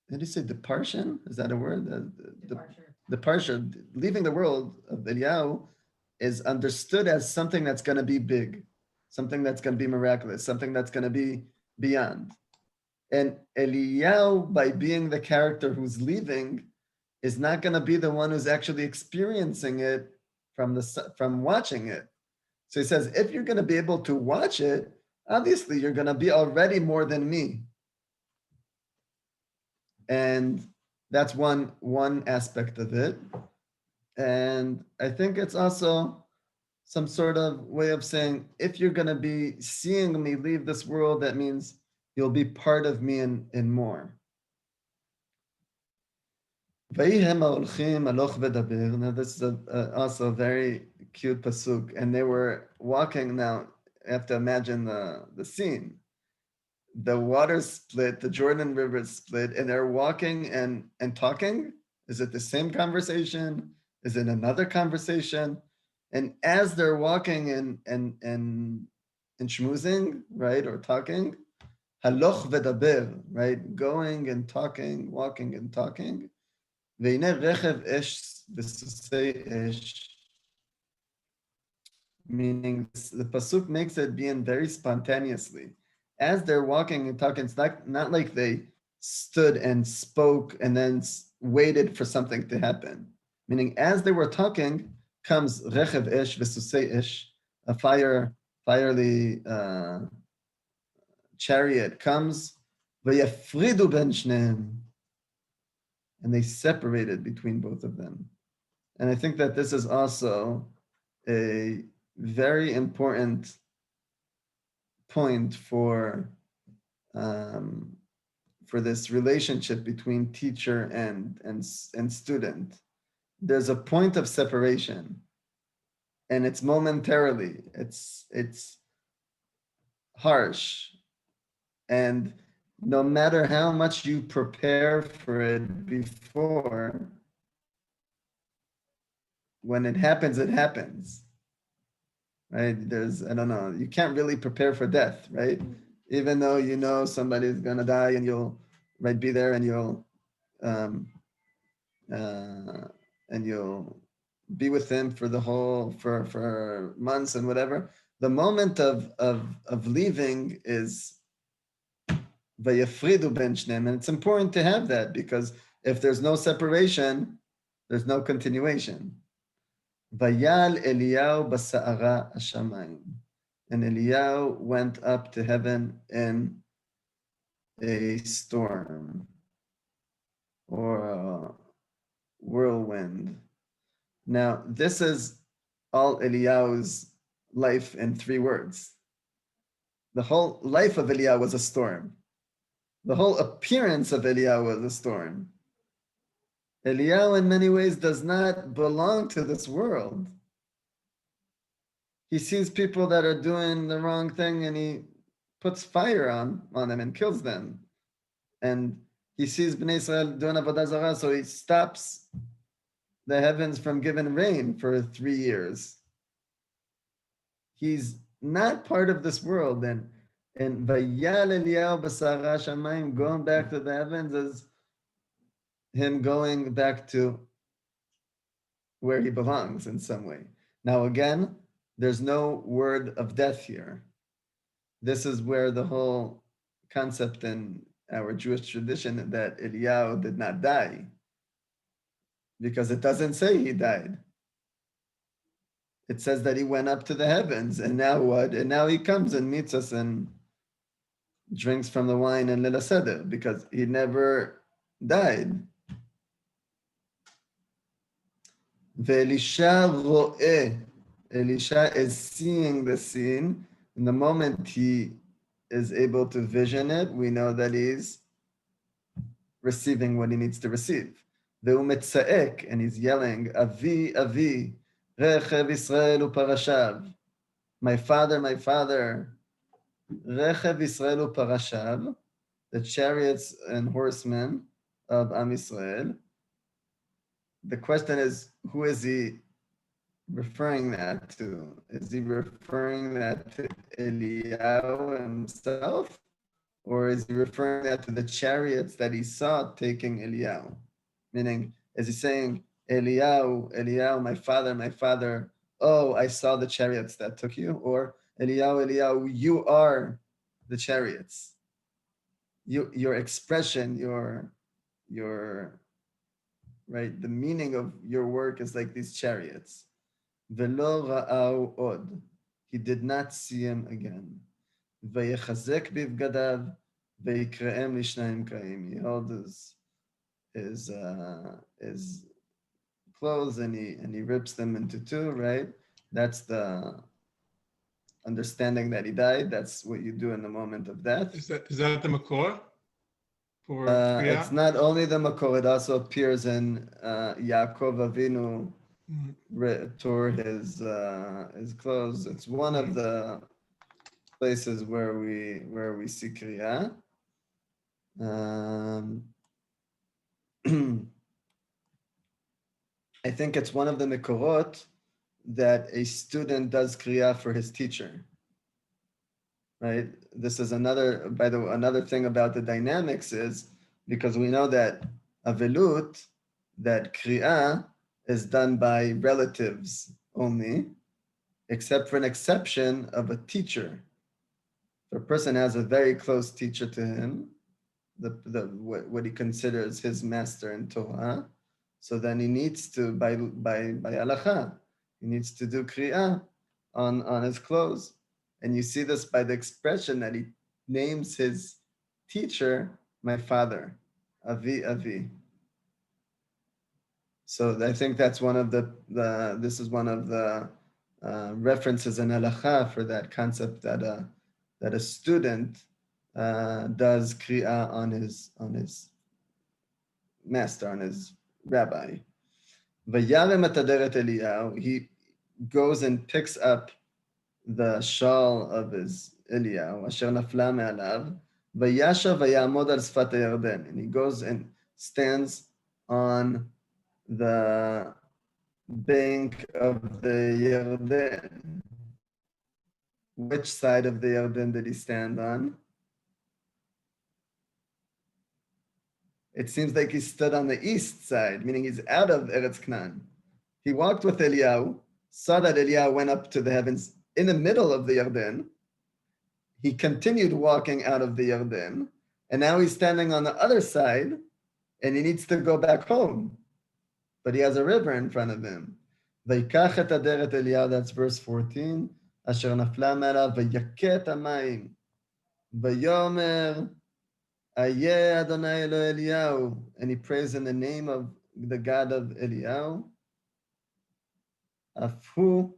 did he say departion? Is that a word? Departure, leaving the world of Eliao is understood as something that's going to be big, something that's going to be miraculous, something that's going to be beyond. And Eliao, by being the character who's leaving, is not going to be the one who's actually experiencing it from watching it. So he says, if you're going to be able to watch it, obviously you're going to be already more than me. And that's one aspect of it. And I think it's also some sort of way of saying, if you're going to be seeing me leave this world, that means you'll be part of me in more. Now, this is also a very cute pasuk. And they were walking. Now, you have to imagine the scene. The water split, the Jordan River split, and they're walking and talking. Is it the same conversation? Is it another conversation? And as they're walking and schmoozing, right, or talking, haloch vedaber, right, going and talking, walking and talking. Ve'ine rechev esh v'susei esh. Meaning the pasuk makes it being very spontaneously. As they're walking and talking, it's not like they stood and spoke and then waited for something to happen. Meaning, as they were talking, comes rechev esh v'susei esh, a fiery chariot comes, v'yafridu ben shneim, and they separated between both of them. And I think that this is also a very important point for this relationship between teacher and student. There's a point of separation, and it's momentarily. It's harsh, and no matter how much you prepare for it before, when it happens, it happens. Right? I don't know, you can't really prepare for death, right? Even though you know somebody's gonna die and you'll be there and you'll be with him for months and whatever. The moment of leaving is vayafridu ben shneim, and it's important to have that because if there's no separation, there's no continuation. Vayal Eliao basa'ara hashamayim. And Eliao went up to heaven in a storm or a whirlwind. Now, this is all Eliao's life in 3 words. The whole life of Eliao was a storm. The whole appearance of Eliao was a storm. Eliao, in many ways, does not belong to this world. He sees people that are doing the wrong thing and he puts fire on them and kills them. And he sees Bnei Israel doing Avodah Zarah, so he stops the heavens from giving rain for 3 years. He's not part of this world. And Vayal Eliao Basara Shamayim, going back to the heavens, is him going back to where he belongs in some way. Now, again, there's no word of death here. This is where the whole concept in our Jewish tradition that Eliao did not die, because it doesn't say he died. It says that he went up to the heavens, and now what? And now he comes and meets us and drinks from the wine in Leil Seder, because he never died. Elisha ro'eh. Elisha is seeing the scene. In the moment he is able to vision it, we know that he's receiving what he needs to receive. Ve'u metza'ek, and he's yelling, Avi, Avi, Rechev Yisrael u'parashav. My father, Rechev Yisrael u'parashav, the chariots and horsemen of Am Yisrael. The question is, who is he referring that to? Is he referring that to Eliao himself? Or is he referring that to the chariots that he saw taking Eliao? Meaning, is he saying, Eliao, my father, oh, I saw the chariots that took you? Or Eliao, you are the chariots. Your expression, your right, the meaning of your work is like these chariots. Velo ra'au od. He did not see him again. Vayechazek bivgadav, vayikre'em lishnayim kra'im. He held his clothes and he rips them into two, right? That's the understanding that he died. That's what you do in the moment of death. Is that the Makor? For It's not only the Makor, it also appears in Yaakov Avinu tore his clothes. It's one of the places where we see Kriya. I think it's one of the Mekorot that a student does Kriya for his teacher. Right? This is another thing about the dynamics is because we know that Avelut, that Kriya, is done by relatives only, except for an exception of a teacher. If a person has a very close teacher to him, what he considers his master in Torah, so then he needs to, by halacha, he needs to do Kriya on his clothes. And you see this by the expression that he names his teacher, my father, Avi. So I think that's one of this is one of the references in halacha for that concept that a student does kriya on his master, on his rabbi. Vayarem ataderet Eliao, he goes and picks up the shawl of his Eliao, asher nafla me'alav, vayashav vayamod al sfat hayarden, and he goes and stands on the bank of the Yarden. Which side of the Yarden did he stand on? It seems like he stood on the east side, meaning he's out of Eretz Canaan. He walked with Eliao, saw that Eliao went up to the heavens in the middle of the Yarden. He continued walking out of the Yarden, and now he's standing on the other side, and he needs to go back home. But he has a river in front of him. Vayikach et aderet Eliao, that's verse 14. Asher nafla me'alav vayaket hamayim. Vayomer Ayeh Adonai Elo Eliao. And he prays in the name of the God of Eliao. Afhu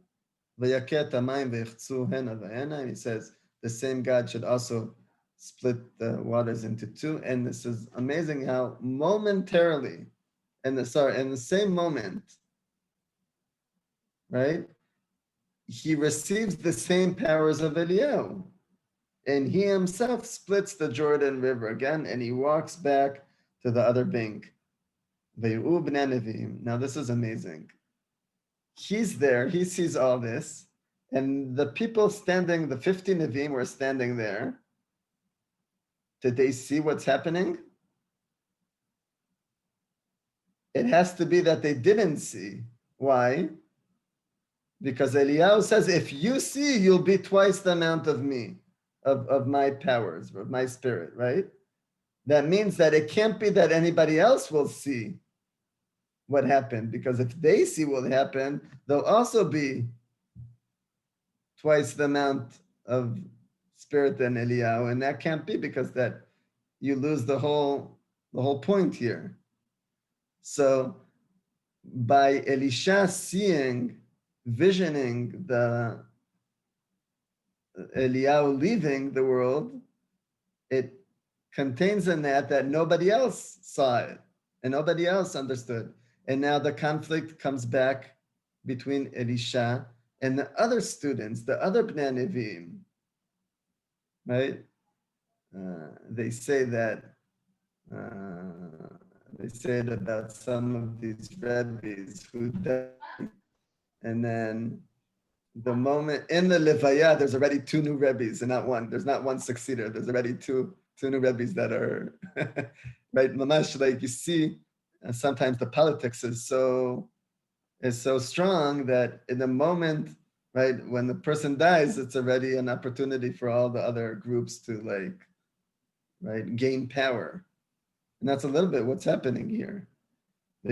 vayaket hamayim vayechzu hena v'hena. And he says the same God should also split the waters into two. And this is amazing how momentarily, in the same moment, right? He receives the same powers of Eliao. And he himself splits the Jordan River again, and he walks back to the other bank. Vei'u bnei nevi'im. Now this is amazing. He's there, he sees all this, and the people standing, the 50 Nevi'im were standing there. Did they see what's happening? It has to be that they didn't see. Why? Because Eliao says, if you see, you'll be twice the amount of me, of my powers, of my spirit, right? That means that it can't be that anybody else will see what happened, because if they see what happened, they'll also be twice the amount of spirit than Eliao, and that can't be, because that you lose the whole point here. So by Elisha visioning the Eliao leaving the world, it contains in that nobody else saw it and nobody else understood. And now the conflict comes back between Elisha and the other students, the other Bnei Nevi'im, right? They say that they say it about some of these rabbis who died, and then the moment in the Levaya, there's already two new rabbis and not one. There's not one successor. There's already two new rabbis that are right. Mamash, like you see, sometimes the politics is so strong that in the moment, right, when the person dies, it's already an opportunity for all the other groups to gain power. And that's a little bit what's happening here. So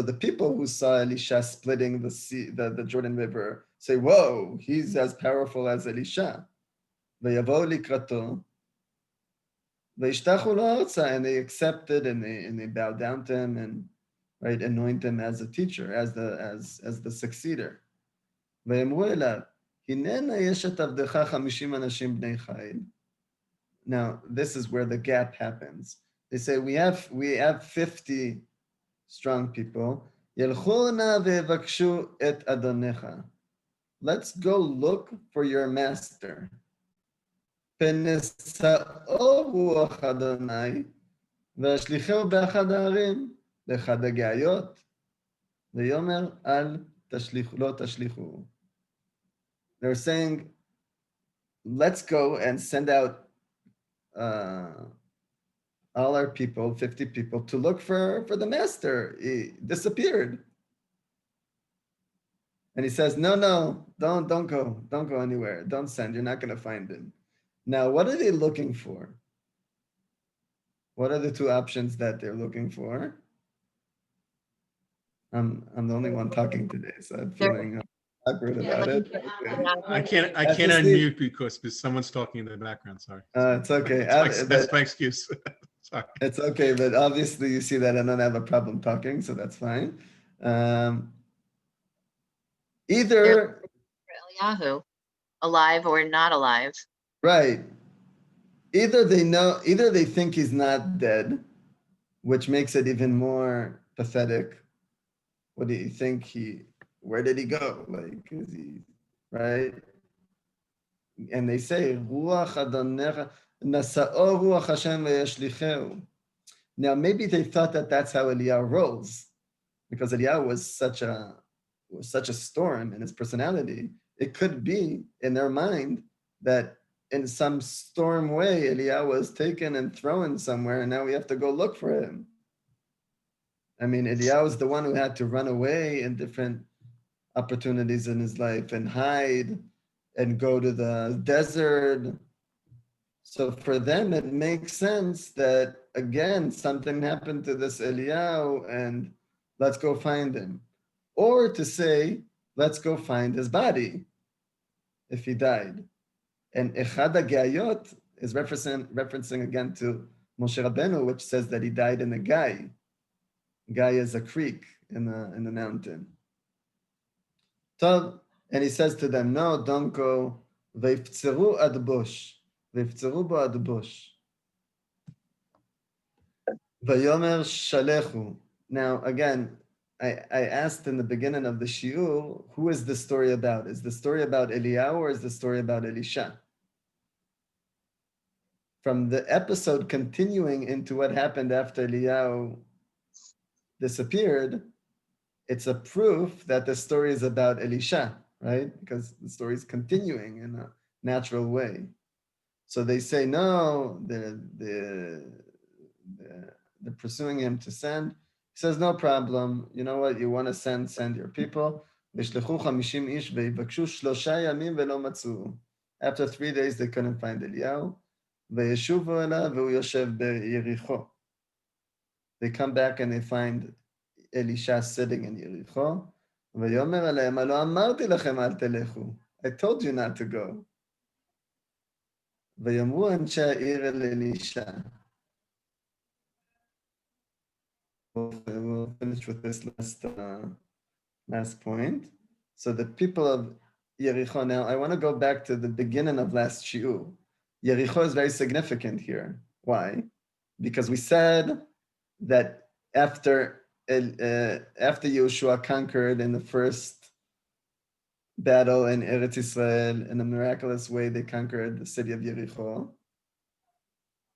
the people who saw Elisha splitting the sea, the Jordan River, say, whoa, he's as powerful as Elisha. And they accepted and they bowed down to him and anoint him as a teacher, as the successor. Now, this is where the gap happens. They say, we have 50 strong people. Let's go look for your master. They're saying, let's go and send out all our people, 50 people, to look for the master. He disappeared. And he says, no, don't go anywhere. Don't send, you're not going to find him. Now, what are they looking for? What are the two options that they're looking for? I'm the only one talking today, so I'm feeling awkward about it. Okay. I can't unmute because someone's talking in the background. Sorry. It's okay. That's my excuse. Sorry. It's okay, but obviously you see that I don't have a problem talking, so that's fine. Either Eliyahu, alive or not alive. right. Either they think he's not dead, which makes it even more pathetic. What do you think where did he go? Like, is he, right? And they say, Ruach Adonecha, Nasa'o Ruach Hashem ve'yashlicheu. Now, maybe they thought that that's how Eliao rolls, because Eliao was such a storm in his personality. It could be in their mind that in some storm way, Eliao was taken and thrown somewhere, and now we have to go look for him. I mean, Eliao is the one who had to run away in different opportunities in his life and hide and go to the desert. So for them, it makes sense that, again, something happened to this Eliao and let's go find him. Or to say, let's go find his body if he died. And Echad HaGayot is referencing again to Moshe Rabbeinu, which says that he died in a Gai. Gai is a creek in the mountain. So, and he says to them, no, don't go. Veifzeru ad bush. Veifzeru bo ad bush. Vayomer shalechu. Now, again, I asked in the beginning of the shiur, who is the story about? Is the story about Eliao or is the story about Elisha? from the episode continuing into what happened after Eliao disappeared, it's a proof that the story is about Elisha, right? Because the story is continuing in a natural way. So they say, no, they're pursuing him to send. He says, no problem. You know what? You want to send your people. After 3 days, they couldn't find Eliao. They come back and they find Elisha sitting in Yericho. I told you not to go. ויאמרו אנשי העיר אל אלישע. We'll finish with this last point. So the people of Yericho, now I want to go back to the beginning of last shiur. Yericho is very significant here. Why? Because we said that after Yeshua conquered in the first battle in Eretz Israel, in a miraculous way, they conquered the city of Yericho.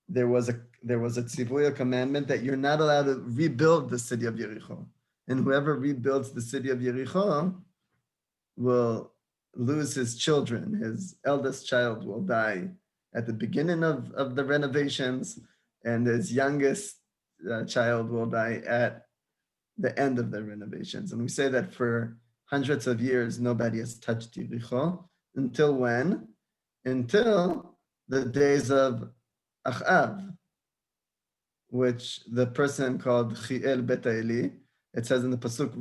There was a tzivui, a commandment that you're not allowed to rebuild the city of Yericho. And whoever rebuilds the city of Yericho will lose his children. His eldest child will die at the beginning of the renovations, and his youngest child will die at the end of the renovations. And we say that for hundreds of years, nobody has touched Yericho. Until when? Until the days of Achav, which the person called Chiel Bet Eli, it says in the pasuk,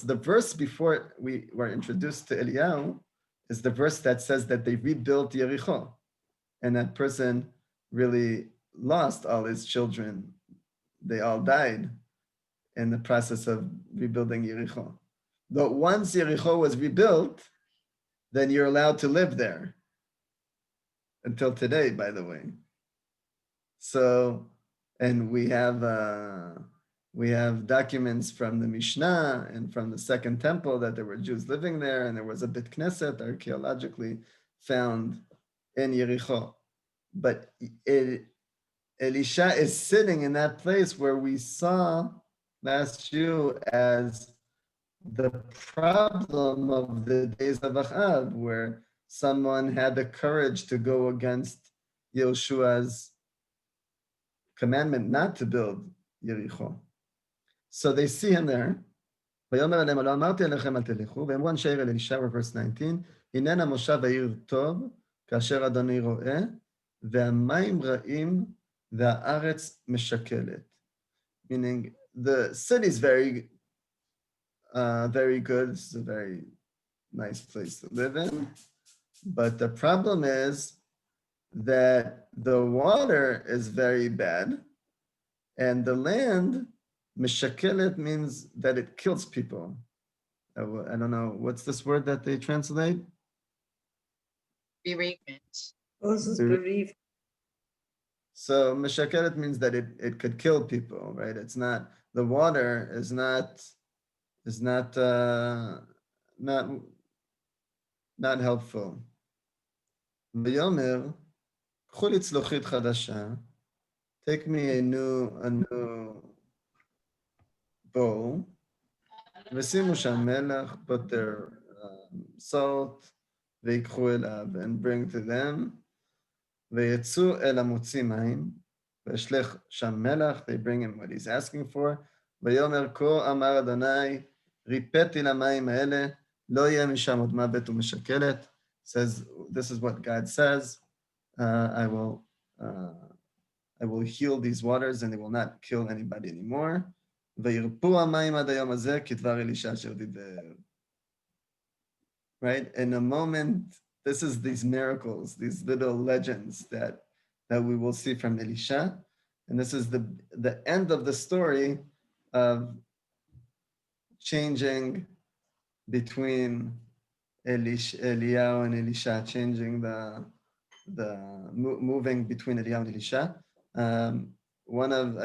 the verse before we were introduced to Eliao is the verse that says that they rebuilt Yericho, and that person really lost all his children. They all died in the process of rebuilding Yericho. But once Yericho was rebuilt, then you're allowed to live there. Until today, by the way. So, and we have documents from the Mishnah and from the Second Temple that there were Jews living there, and there was a Beit Knesset archaeologically found in Yericho. But Elisha is sitting in that place where we saw last year as the problem of the days of Achav, where someone had the courage to go against Yeshua's commandment not to build Yericho. So they see him there. ויאמר אליהם, הלא אמרתי אליכם אל תלכו, ואמרו אנשי העיר אל אלישע, verse 19, הננה מושב העיר טוב, כאשר אדוני רואה, והמים רעים, והארץ משקלת. Meaning, the city is very good. It's a very nice place to live in. But the problem is that the water is very bad, and the land, mishakelet, means that it kills people. I don't know, what's this word that they translate? Bereavement. Also bereaved. So mishakelet means that it could kill people, right? It's not, the water is not helpful. ויאמר, קחו לי צלוחית חדשה, take me a new bowl, ושימו שם מלח, put their salt, ויקחו אליו, and bring to them, ויצאו אל המוציא מים, וישלח שם מלח, they bring him what he's asking for, ויאמר כה אמר אדוני, ריפאתי למים האלה, לא יהיה משם עוד מוות ומשקלת. Says, this is what God says, I will heal these waters and they will not kill anybody anymore. וירפו המים עד היום הזה, כדבר אלישע אשר דיבר. Right? In a moment, this is these miracles, these little legends that we will see from Elisha. And this is the end of the story of changing between Eliao and Elisha, changing moving between Eliao and Elisha.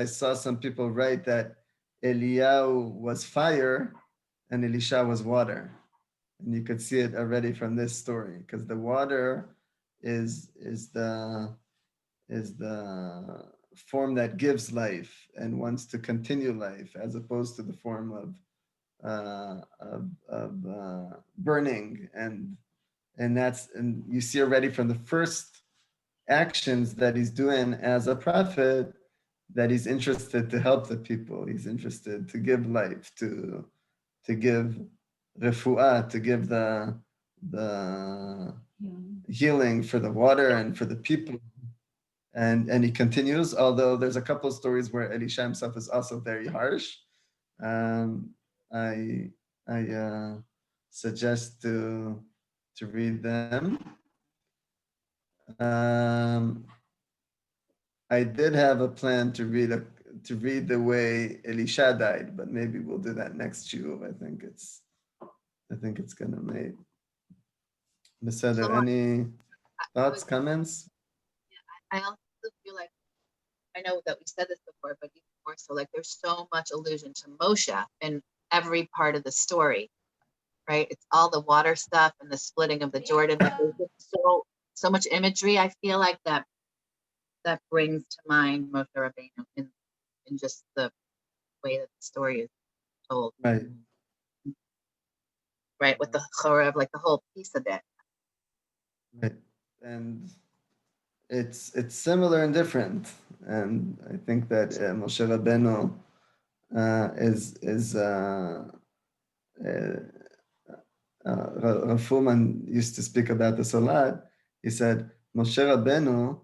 I saw some people write that Eliao was fire and Elisha was water. And you could see it already from this story, because the water is the the form that gives life and wants to continue life, as opposed to the form of burning, and you see already from the first actions that he's doing as a prophet that he's interested to help the people. He's interested to give life, to give refuah, to give the healing for the water and for the people. And he continues, although there's a couple of stories where Elisha himself is also very harsh. I suggest to read them. I did have a plan to read the way Elisha died, but maybe we'll do that next shiur. I think it's gonna make. Beseder, Shlomo, any I thoughts, was- comments? I also feel like, I know that we said this before, but even more so, like there's so much allusion to Moshe in every part of the story, right? It's all the water stuff and the splitting of the Jordan. Like there's just so much imagery. I feel like that brings to mind Moshe Rabbeinu in just the way that the story is told, Right. right? With the chorev, like the whole piece of it. Right. And it's similar and different. And I think that Moshe Rabbeinu Rav Fuhrman used to speak about this a lot. He said, Moshe Rabbeinu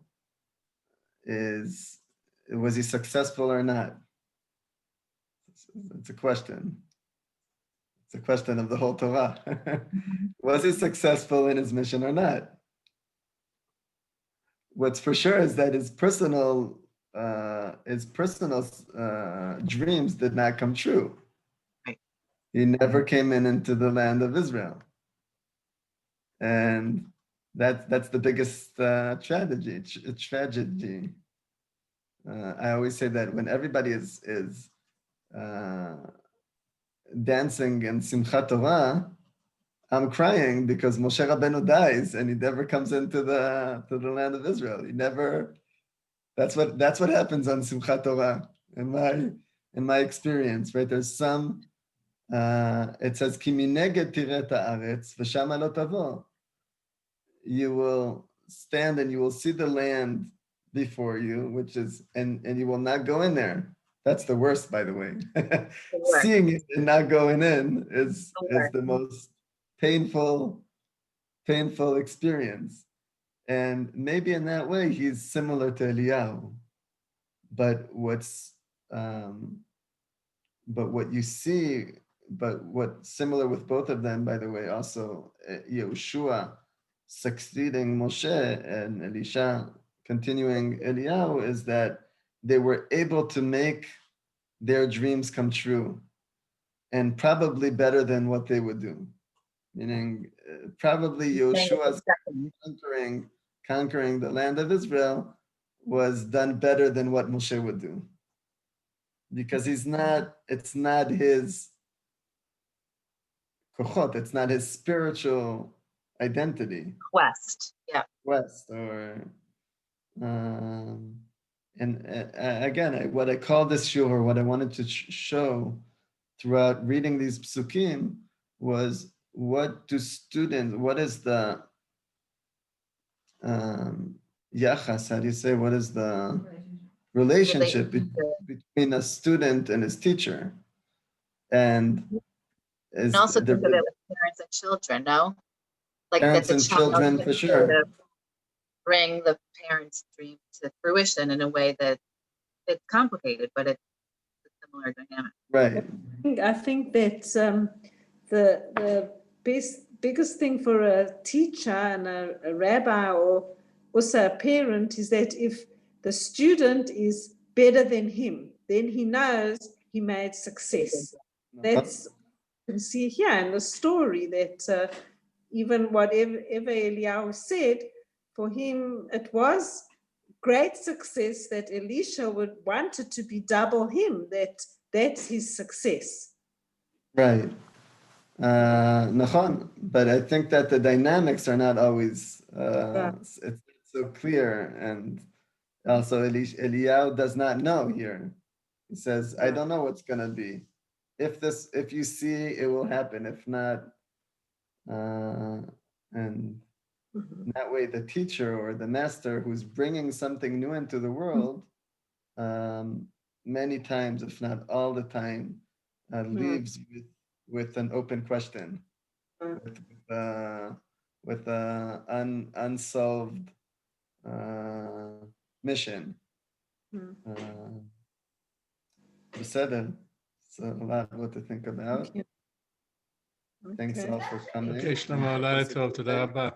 was he successful or not? It's a question. It's a question of the whole Torah. Was he successful in his mission or not? What's for sure is that his personal dreams did not come true. Right. He never came into the land of Israel, and that's the biggest tragedy. I always say that when everybody is dancing in Simchat Torah, I'm crying because Moshe Rabbeinu dies and he never comes into the land of Israel. He never. That's what happens on Simchat Torah in my experience. Right? There's some. It says Ki mineged tiret haaretz v'shama lo tavo. You will stand and you will see the land before you, which is and you will not go in there. That's the worst, by the way. Seeing it and not going in is the most painful experience. And maybe in that way, he's similar to Eliao. But what's similar with both of them, by the way, also Yehoshua succeeding Moshe and Elisha continuing Eliao, is that they were able to make their dreams come true, and probably better than what they would do. Meaning, probably Yehoshua's conquering the land of Israel was done better than what Moshe would do. Because it's not his kochot, it's not his spiritual identity. Quest, yeah. Quest, or again, what I call this shiur, what I wanted to show throughout reading these psukim was what is the yachas, how do you say, what is the relationship between a student and his teacher? And also think of it with parents and children, no? Like parents that the and child children, for sure. Bring the parents' dream to fruition in a way that it's complicated, but it's a similar dynamic. Right. I think that the biggest thing for a teacher and a rabbi or also a parent is that if the student is better than him, then he knows he made success. That's you can see here in the story that even whatever Eliao said, for him it was great success that Elisha wanted to be double him, that's his success. Right. Nachon, but I think that the dynamics are not always it's so clear, and Also, Eliao does not know here. He says, I don't know what's gonna be. If you see, it will happen. If not, and that way the teacher or the master who's bringing something new into the world, many times, if not all the time, leaves with an open question, with unsolved mission. Beseder. So a lot what to think about. Thanks all for coming. Okay, Shlomo, לילה טוב, תודה רבה.